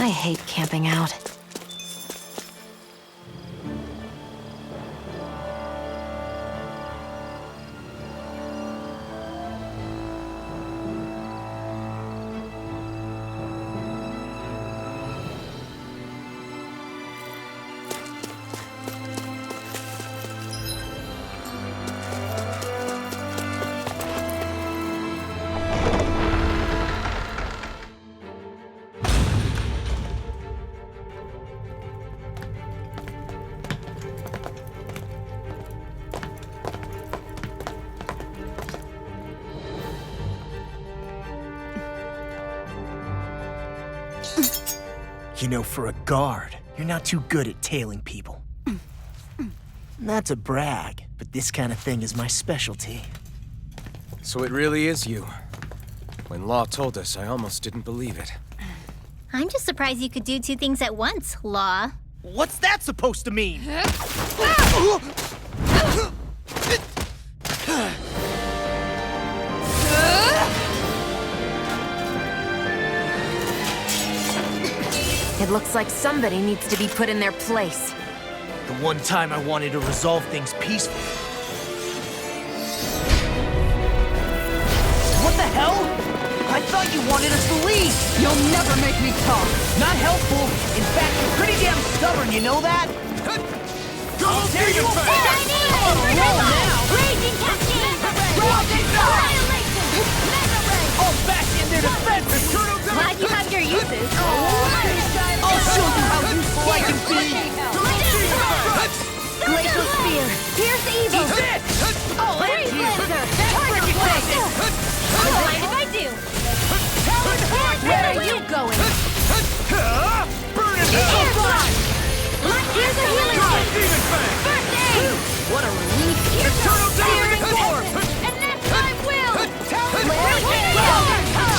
I hate camping out. You know, for a guard, you're not too good at tailing people. Not to brag, but this kind of thing is my specialty. So it really is you. When Law told us, I almost didn't believe it. I'm just surprised you could do two things at once, Law. What's that supposed to mean? It looks like somebody needs to be put in their place. The one time I wanted to resolve things peacefully. What the hell? I thought you wanted us to leave! You'll never make me talk. Not helpful. In fact, you're pretty damn stubborn, you know that? I'll tear you apart! Raging Cascade! I'll bash in their defense! Glad you have your uses. I'll show you how useful I can be! Glacial Spear! Here's evil! Eat this! Freeze Lancer! Tiger Blade! Don't mind if I do. Where are you going? Burn it Air out! Blast! Here's a healing Turtle kick! Demon Fang! First aid! What a relief! Here's a Turtle spear Demon and Core! and that's my will!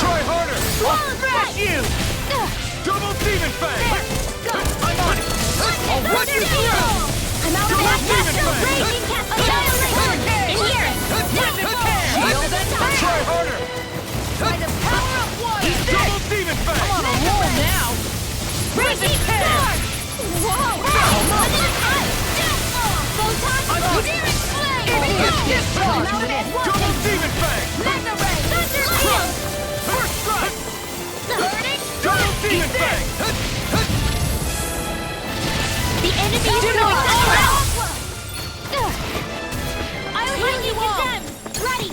Try harder! Swallow Bash you! Double Demon Fang! I'm on it! I'll run you through! I'm out of Double that Demon castle! Fang! Raging Cascade! In here! Shield and try harder! By the power of one! Double Demon Fang! On a roll now! Raging Sword! Whoa! What is that? Photon Searing Flame! I'm out of it! Double Demon Fang! Mega Ray! Thunder Shield! First strike! Burning! Double Demon Fang! The enemy is going all I'll heal you all! Ready!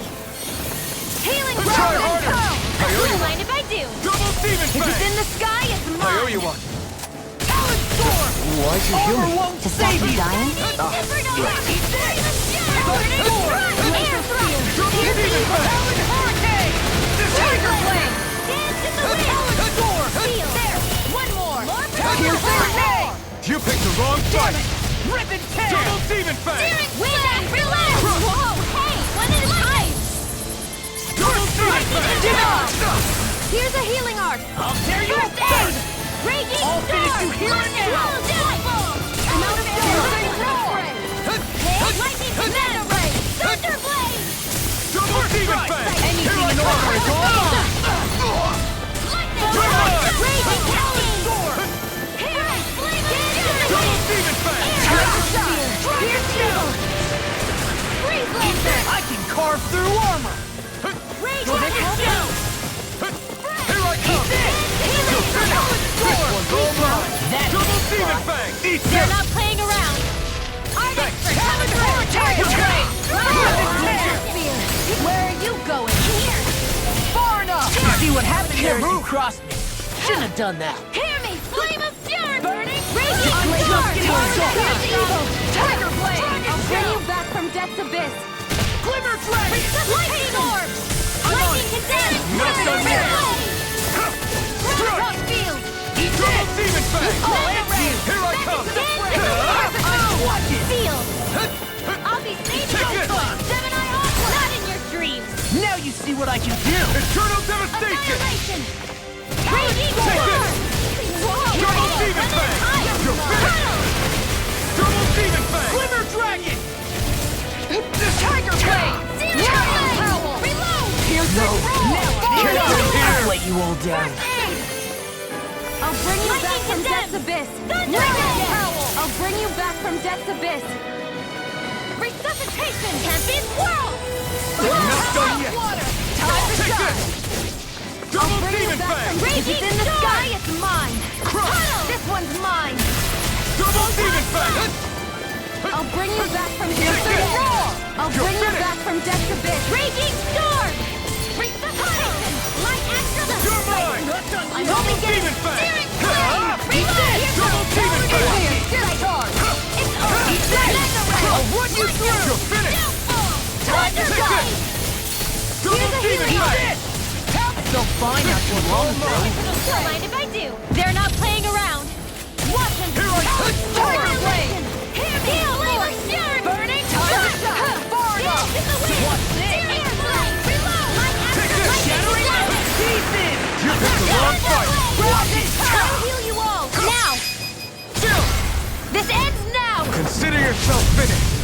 Healing Try Round harder! I owe you Don't one! mind if I do! Double Demon If it's in Fang! the sky, it's I mine! owe you one! Talon Storm! Why'd you heal me? Won't To stop save you you! dying? Air Thrust! Double Demon Fang! Hurricane! Tiger Blade! Dance in the wind! Seal! There! One more! Here's their name! You picked the wrong fight! Rip and tear! Double Demon Fang! Wind and relax! Whoa! Hey! One at a time! Double Demon Fang! Here's a healing arc! I'll tear you First apart! aid! Raging I'll finish Storm! you here and now! I'm out of air! Lightning Mega Ray! Thunder Blade! Double Demon Fang! Anything Here I in come! order is all! Lightning Charge! Raging Cascade! Here! Flame of Double Demon Fang! Here's evil! Freeze Lancer! I can carve through armor! Raging Cascade! Here I come! Healing One's all mine! That's Double Demon Fang! Eat You're this! not playing around! Arctic for Talon Hurricane! Where are you going? Here! Far enough! See what happened there as you crossed me. Shouldn't have done that. Hear me! Flame of Fury! Burning! I'm Raging just getting Storm! started. Here's evil! Tiger Blade! I'll bring you back from Death's Abyss! Glimmer Dragon! Lightning Orb! Lightning Condense! Not so fast. Rock Field! Double Demon Fang! Here I come! I'll watch it. Field! I'll be safe Take this. Gemini Aqua! Not in your dreams! Now you see what I can do! Eternal Devastation! Annihilation! Raging Take Storm! this. Whoa! Double Hey, Demon one at a Fang! time. You're finished! Double Demon Fang! Glimmer Dragon! Tiger Blade! Zero Howl! Reload! Here's the Get out of here! I'll let you all down. I'll bring you back Death's Abyss! I'll bring you back from Death's Abyss! Resuscitation! Tempest Whirl! Not done yet! Time to Take shine! this! Double Demon If Fang! it's in the sky, it's mine! This one's mine! Double Demon Fang! I'll bring you back from Death's Abyss! I'll bring you back from Death's Abyss! Raging Storm! Resuscitation! Light Astral! You're mine! I'm Double only getting Demon Fang! Searing Flame! Reload! Double Demon Fang! It's over! I'll run you through! You're finished! Thunderbolt! Double Demon Fang! They'll find out what's wrong with them. Don't mind if I do. They're not playing around. Watch them. Here I come! Tiger Blade! Heal Flavor Fury! Burning Tiger Shot! Dance in the wind! What's this? Air Flame! Reload! Light Astral! Light Shattering Astral! pieces! You picked the wrong fight! I'll heal you all! Now! Chill! This ends now! Consider yourself finished!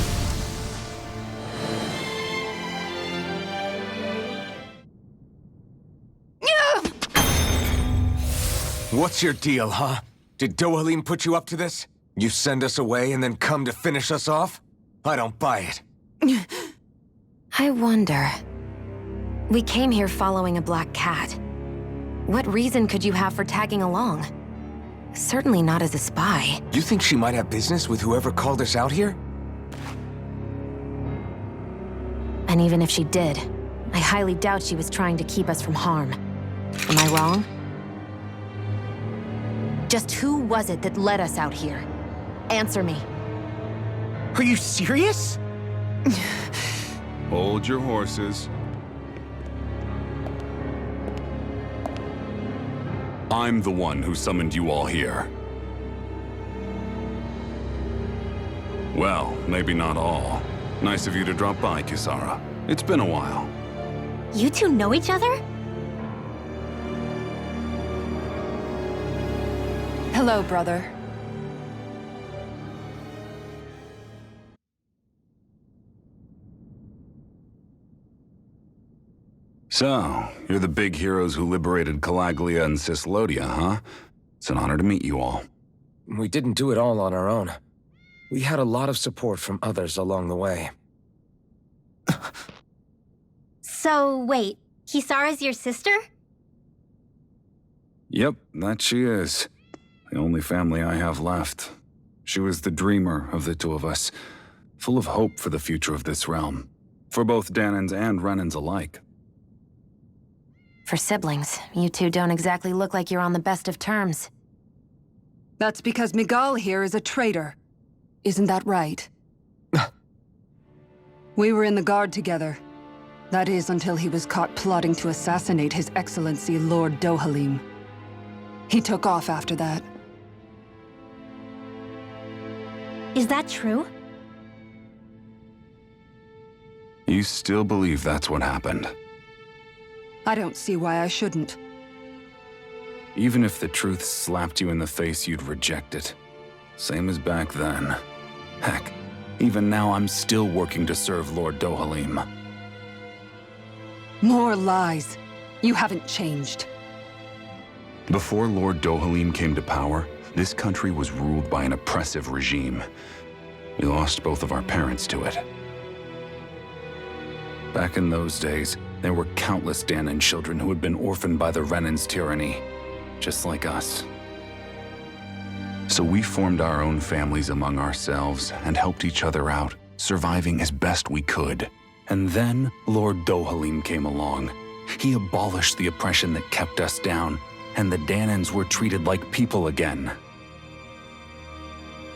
What's your deal, huh? Did Dohalim put you up to this? You send us away and then come to finish us off? I don't buy it. I wonder. We came here following a black cat. What reason could you have for tagging along? Certainly not as a spy. You think she might have business with whoever called us out here? And even if she did, I highly doubt she was trying to keep us from harm. Am I wrong? Just who was it that led us out here? Answer me. Are you serious? Hold your horses. I'm the one who summoned you all here. Well, maybe not all. Nice of you to drop by, Kisara. It's been a while. You two know each other? Hello, brother. So, you're the big heroes who liberated Calaglia and Cislodia, huh? It's an honor to meet you all. We didn't do it all on our own. We had a lot of support from others along the way. So, wait. Kisara's your sister? Yep, that she is. The only family I have left. She was the dreamer of the two of us, full of hope for the future of this realm, for both Dahnans and Renans alike. For siblings, you two don't exactly look like you're on the best of terms. That's because Miguel here is a traitor. Isn't that right? We were in the Guard together. That is, until he was caught plotting to assassinate His Excellency Lord Dohalim. He took off after that. Is that true? You still believe that's what happened? I don't see why I shouldn't. Even if the truth slapped you in the face, you'd reject it. Same as back then. Heck, even now I'm still working to serve Lord Dohalim. More lies. You haven't changed. Before Lord Dohalim came to power, this country was ruled by an oppressive regime. We lost both of our parents to it. Back in those days, there were countless Dahnan children who had been orphaned by the Renan's tyranny, just like us. So we formed our own families among ourselves and helped each other out, surviving as best we could. And then Lord Dohalim came along. He abolished the oppression that kept us down, and the Dahnans were treated like people again.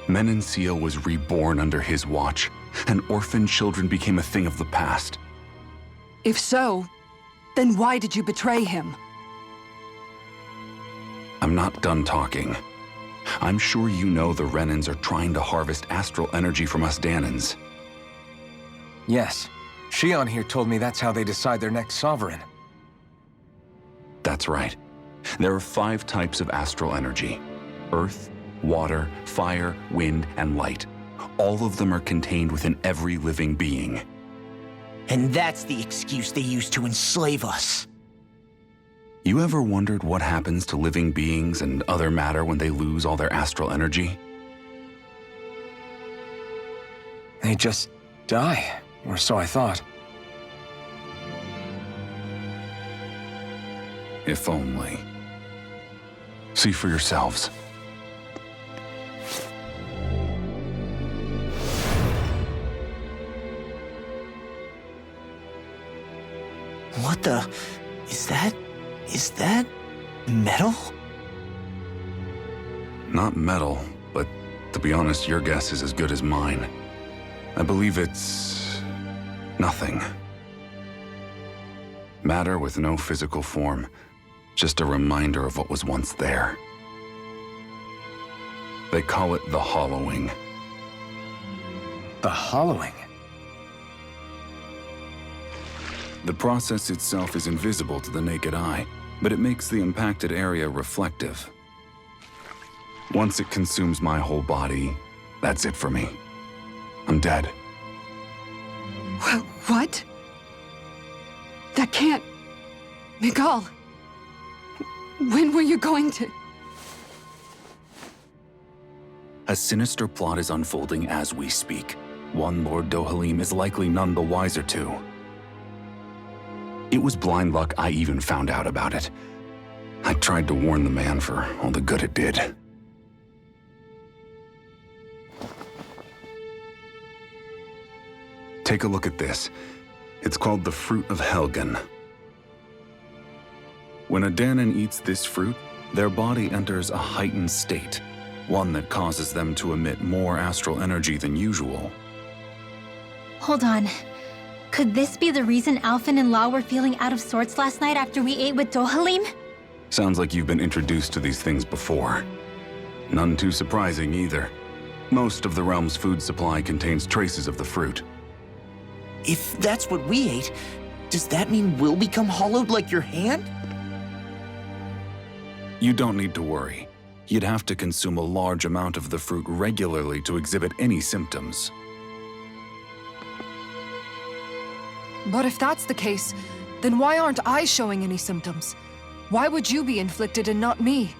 Menancia was reborn under his watch, and orphaned children became a thing of the past. If so, then why did you betray him? I'm not done talking. I'm sure you know the Renans are trying to harvest astral energy from us Dahnans. Yes. Shion here told me that's how they decide their next sovereign. That's right. There are 5 types of astral energy: earth, water, fire, wind, and light. All of them are contained within every living being. And that's the excuse they use to enslave us. You ever wondered what happens to living beings and other matter when they lose all their astral energy? They just die, or so I thought. If only. See for yourselves. What the... Is that metal? Not metal, but to be honest, your guess is as good as mine. I believe it's... nothing. Matter with no physical form. Just a reminder of what was once there. They call it the hollowing. The hollowing? The process itself is invisible to the naked eye, but it makes the impacted area reflective. Once it consumes my whole body, that's it for me. I'm dead. What? That can't... Miguel! When were you going to... A sinister plot is unfolding as we speak. One Lord Dohalim is likely none the wiser to. It was blind luck I even found out about it. I tried to warn the man for all the good it did. Take a look at this. It's called the Fruit of Helgen. When a Dahnan eats this fruit, their body enters a heightened state, one that causes them to emit more astral energy than usual. Hold on. Could this be the reason Alphen and Law were feeling out of sorts last night after we ate with Dohalim? Sounds like you've been introduced to these things before. None too surprising either. Most of the realm's food supply contains traces of the fruit. If that's what we ate, does that mean we'll become hollowed like your hand? You don't need to worry. You'd have to consume a large amount of the fruit regularly to exhibit any symptoms. But if that's the case, then why aren't I showing any symptoms? Why would you be inflicted and not me?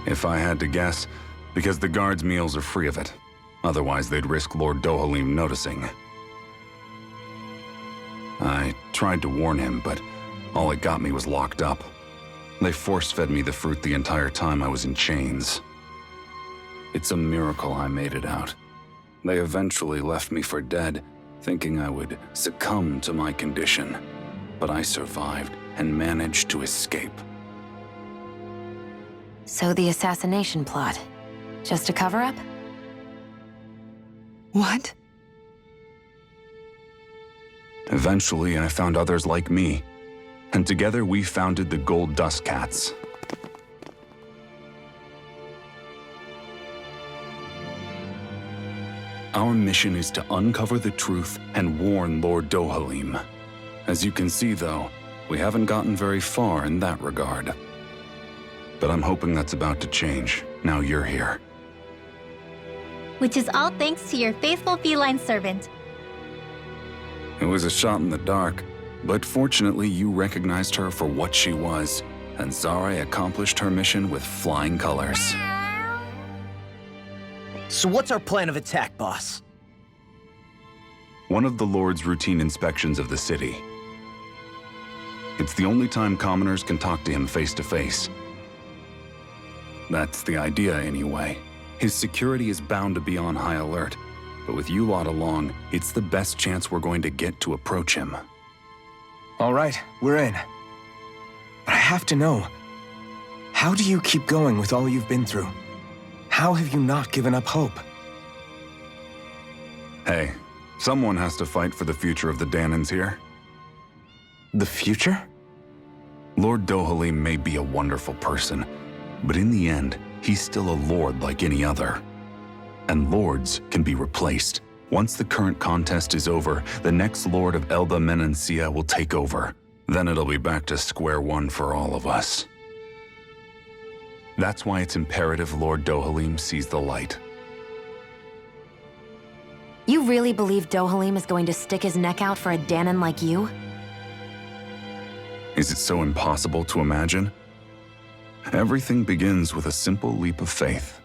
If I had to guess, because the guards' meals are free of it. Otherwise, they'd risk Lord Dohalim noticing. I tried to warn him, but all it got me was locked up. They force-fed me the fruit the entire time I was in chains. It's a miracle I made it out. They eventually left me for dead, thinking I would succumb to my condition. But I survived and managed to escape. So the assassination plot, just a cover-up? What? Eventually, I found others like me, and together we founded the Gold Dust Cats. Our mission is to uncover the truth and warn Lord Dohalim. As you can see, though, we haven't gotten very far in that regard. But I'm hoping that's about to change, now you're here. Which is all thanks to your faithful feline servant. It was a shot in the dark, but fortunately you recognized her for what she was, and Zare accomplished her mission with flying colors. So what's our plan of attack, boss? One of the Lord's routine inspections of the city. It's the only time commoners can talk to him face to face. That's the idea, anyway. His security is bound to be on high alert, but with you lot along, it's the best chance we're going to get to approach him. All right, we're in. But I have to know, how do you keep going with all you've been through? How have you not given up hope? Hey, someone has to fight for the future of the Dahnans here. The future? Lord Dohalim may be a wonderful person, but in the end, he's still a lord like any other. And lords can be replaced. Once the current contest is over, the next lord of Elda Menancia will take over. Then it'll be back to square one for all of us. That's why it's imperative Lord Dohalim sees the light. You really believe Dohalim is going to stick his neck out for a Dahnan like you? Is it so impossible to imagine? Everything begins with a simple leap of faith.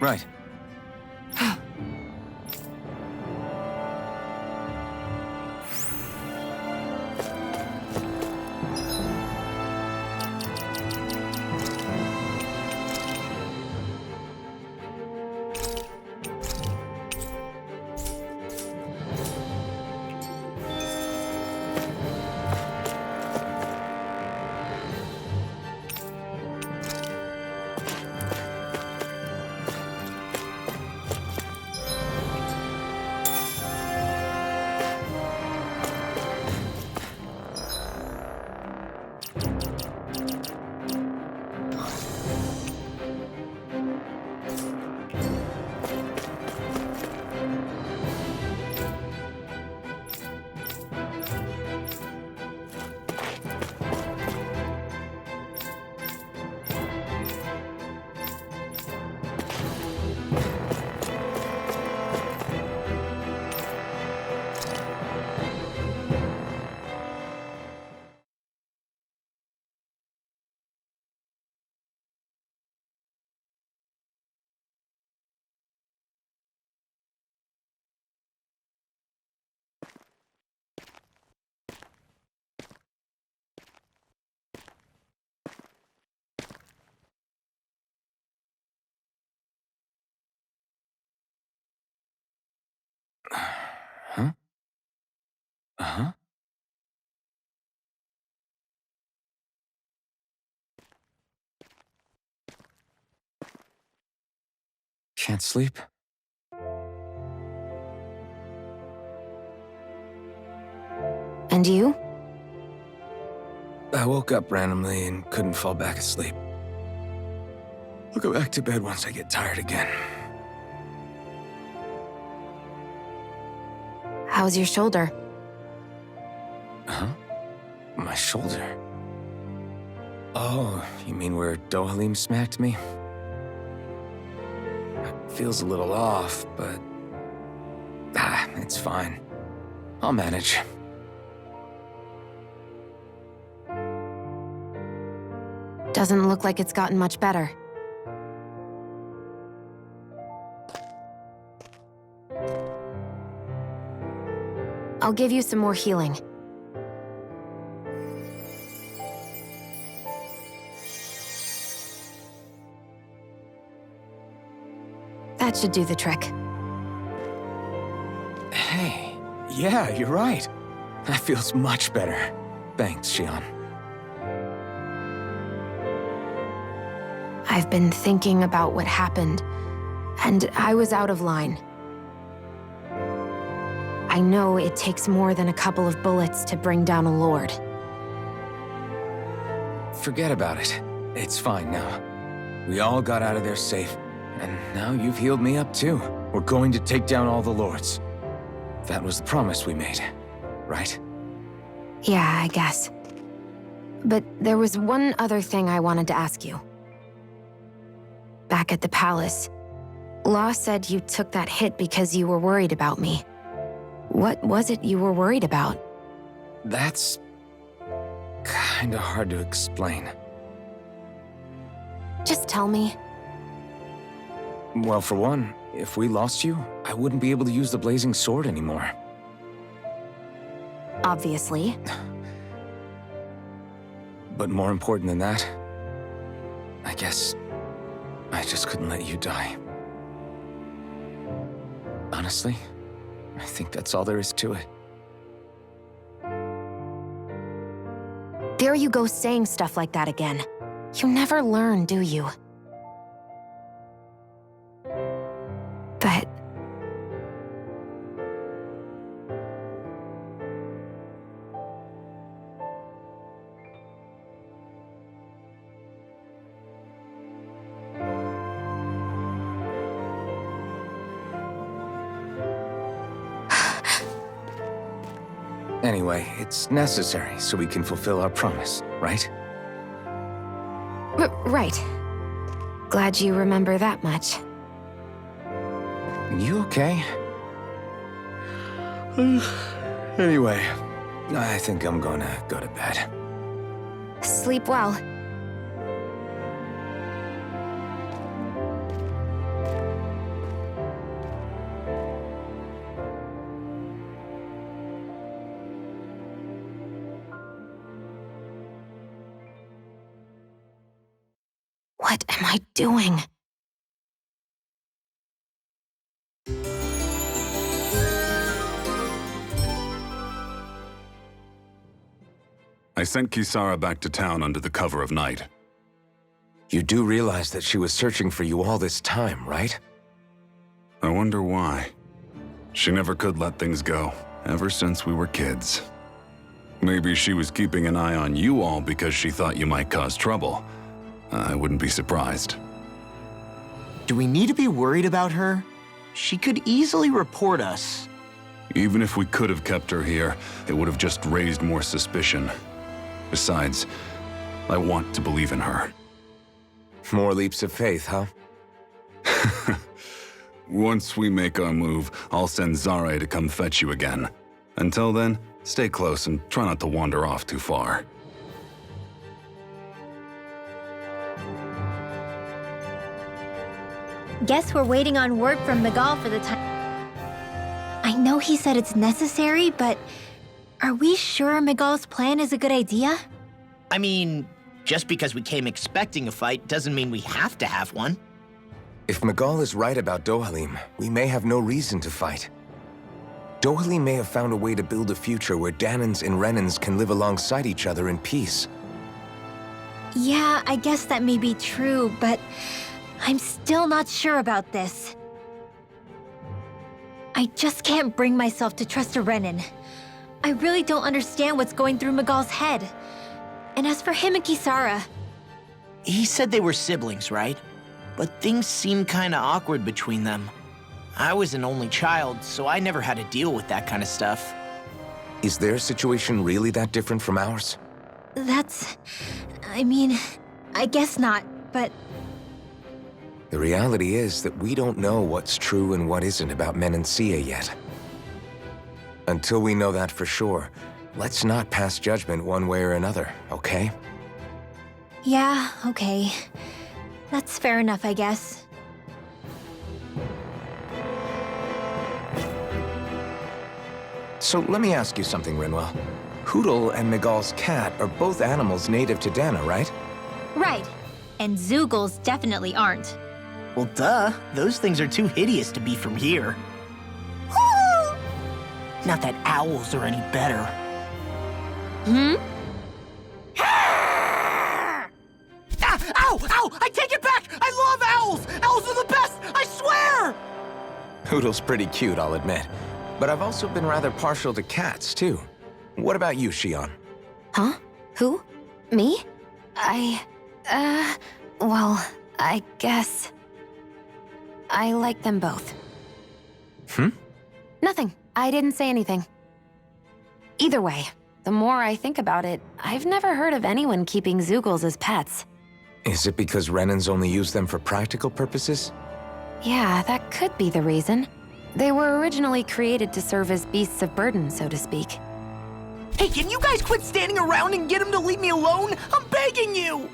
Right. Huh? Uh-huh. Can't sleep? And you? I woke up randomly and couldn't fall back asleep. I'll go back to bed once I get tired again. How's your shoulder? Huh? My shoulder? Oh, you mean where Dohalim smacked me? It feels a little off, but... it's fine. I'll manage. Doesn't look like it's gotten much better. I'll give you some more healing. That should do the trick. Hey, yeah, you're right. That feels much better. Thanks, Xion. I've been thinking about what happened, and I was out of line. I know it takes more than a couple of bullets to bring down a lord. Forget about it. It's fine now. We all got out of there safe, and now you've healed me up too. We're going to take down all the lords. That was the promise we made, right? Yeah, I guess. But there was one other thing I wanted to ask you. Back at the palace, Law said you took that hit because you were worried about me. What was it you were worried about? That's... kinda hard to explain. Just tell me. Well, for one, if we lost you, I wouldn't be able to use the blazing sword anymore. Obviously. But more important than that, I guess I just couldn't let you die. Honestly, I think that's all there is to it. There you go saying stuff like that again. You never learn, do you? But... Anyway, it's necessary so we can fulfill our promise, right? right. Glad you remember that much. You okay? Anyway, I think I'm gonna go to bed. Sleep well. What am I doing? I sent Kisara back to town under the cover of night. You do realize that she was searching for you all this time, right? I wonder why. She never could let things go, ever since we were kids. Maybe she was keeping an eye on you all because she thought you might cause trouble. I wouldn't be surprised. Do we need to be worried about her? She could easily report us. Even if we could have kept her here, it would have just raised more suspicion. Besides, I want to believe in her. More leaps of faith, huh? Once we make our move, I'll send Zare to come fetch you again. Until then, stay close and try not to wander off too far. Guess we're waiting on word from Miguel for the time. I know he said it's necessary, but are we sure Miguel's plan is a good idea? I mean, just because we came expecting a fight doesn't mean we have to have one. If Miguel is right about Dohalim, we may have no reason to fight. Dohalim may have found a way to build a future where Dahnans and Renans can live alongside each other in peace. Yeah, I guess that may be true, but I'm still not sure about this. I just can't bring myself to trust a Renan. I really don't understand what's going through Miguel's head. And as for him and Kisara... He said they were siblings, right? But things seemed kinda awkward between them. I was an only child, so I never had to deal with that kind of stuff. Is their situation really that different from ours? That's... I mean, I guess not, but... The reality is that we don't know what's true and what isn't about Menancia yet. Until we know that for sure, let's not pass judgment one way or another, okay? Yeah, okay. That's fair enough, I guess. So let me ask you something, Rinwell. Hootle and Miguel's cat are both animals native to Dahna, right? Right. And Zoogles definitely aren't. Well, duh. Those things are too hideous to be from here. Not that owls are any better. Hmm? Ah! Ow! Ow! I take it back! I love owls! Owls are the best! I swear! Hootle's pretty cute, I'll admit. But I've also been rather partial to cats, too. What about you, Shion? Huh? Who? Me? Well, I guess... I like them both. Nothing. I didn't say anything. Either way, the more I think about it, I've never heard of anyone keeping Zoogles as pets. Is it because Renans only use them for practical purposes? Yeah, that could be the reason. They were originally created to serve as beasts of burden, so to speak. Hey, can you guys quit standing around and get him to leave me alone? I'm begging you!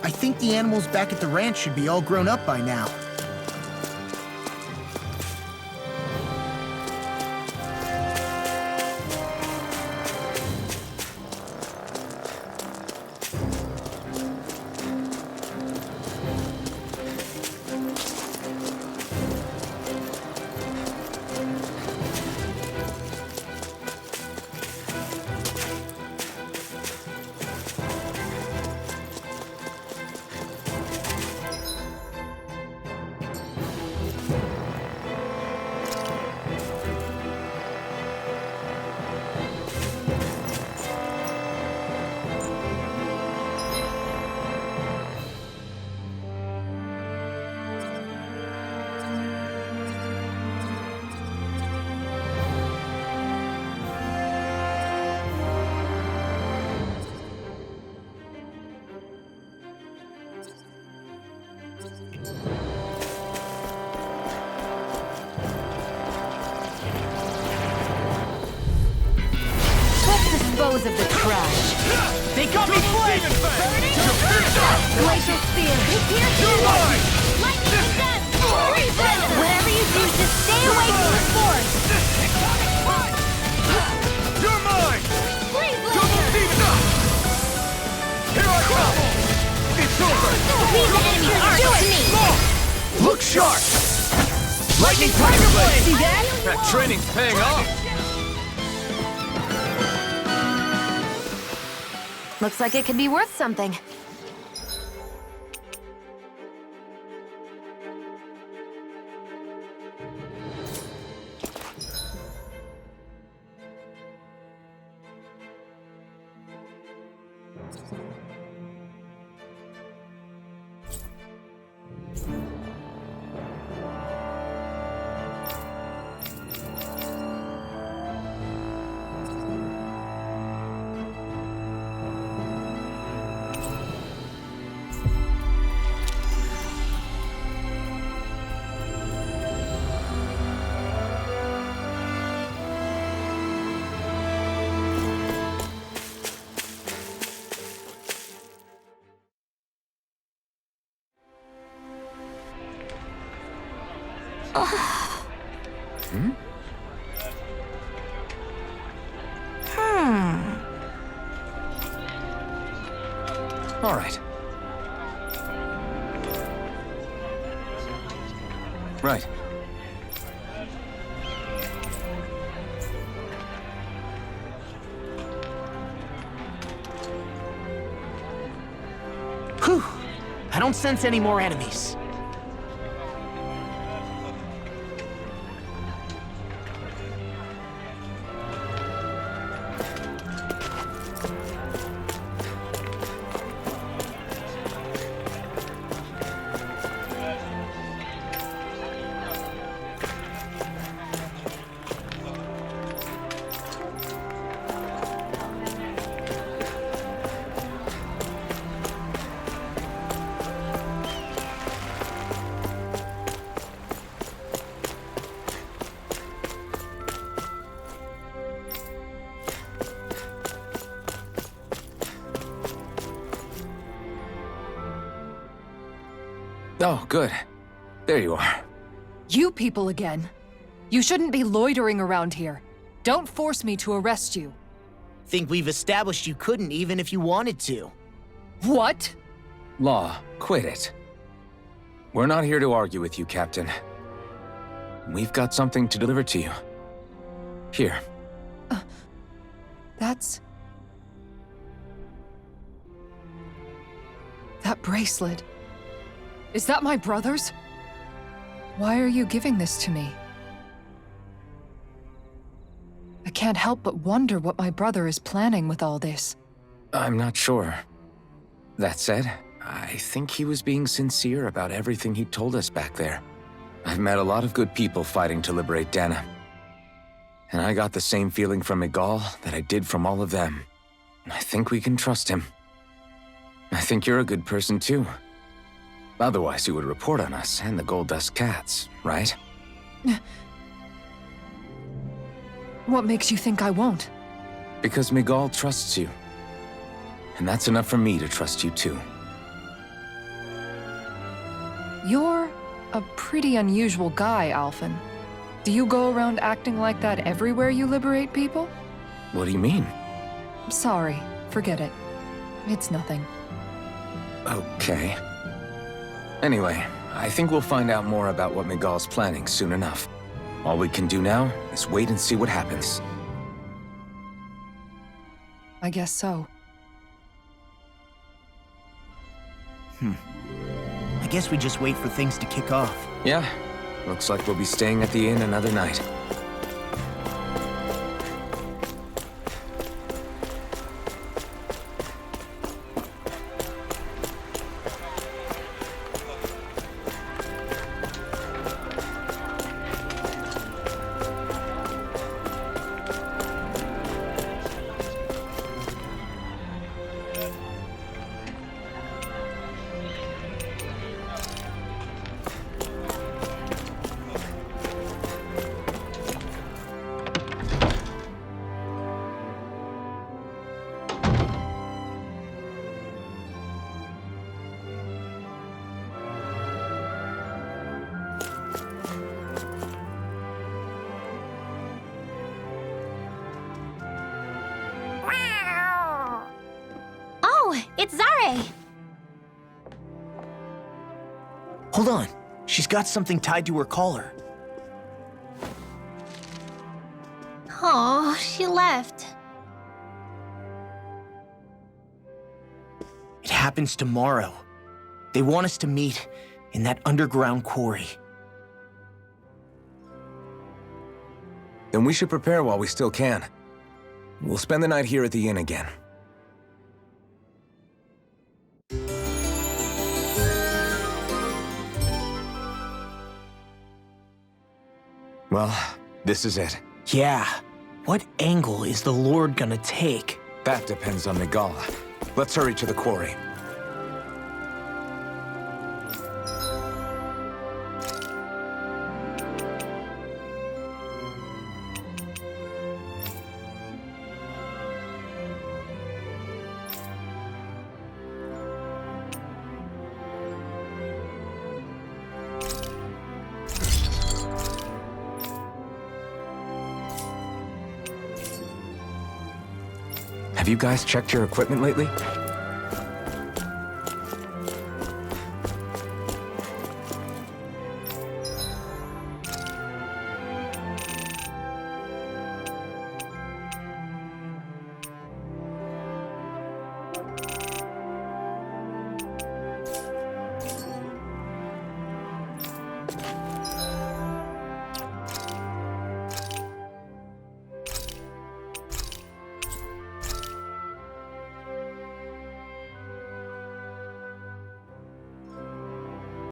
I think the animals back at the ranch should be all grown up by now. Dispose of the trash. They got me flanked! Glacial Spear. Lightning condemned. Freeze them. Whatever you do, just stay away from the force. You're mine! Freeze Double laser. team! Here I come! It's over! Leave the enemy's arc to me. Look sharp! Lightning Tiger Blade! See that? That training's paying off! Looks like it could be worth something. All right. Right. Whew. I don't sense any more enemies. Oh, good. There you are. You people again. You shouldn't be loitering around here. Don't force me to arrest you. Think we've established you couldn't even if you wanted to. What? Law, quit it. We're not here to argue with you, Captain. We've got something to deliver to you. Here. That's... That bracelet. Is that my brother's? Why are you giving this to me? I can't help but wonder what my brother is planning with all this. I'm not sure. That said, I think he was being sincere about everything he told us back there. I've met a lot of good people fighting to liberate Dana. And I got the same feeling from Miguel that I did from all of them. I think we can trust him. I think you're a good person too. Otherwise you would report on us and the Gold Dust Cats, right? What makes you think I won't? Because Miguel trusts you. And that's enough for me to trust you too. You're a pretty unusual guy, Alphen. Do you go around acting like that everywhere you liberate people? What do you mean? Sorry, forget it. It's nothing. Okay. Anyway, I think we'll find out more about what Miguel's planning soon enough. All we can do now is wait and see what happens. I guess so. I guess we just wait for things to kick off. Yeah, looks like we'll be staying at the inn another night. Oh, it's Zare! Hold on. She's got something tied to her collar. Oh, she left. It happens tomorrow. They want us to meet in that underground quarry. Then we should prepare while we still can. We'll spend the night here at the inn again. Well, this is it. Yeah. What angle is the Lord gonna take? That depends on Miguel. Let's hurry to the quarry. Have you guys checked your equipment lately?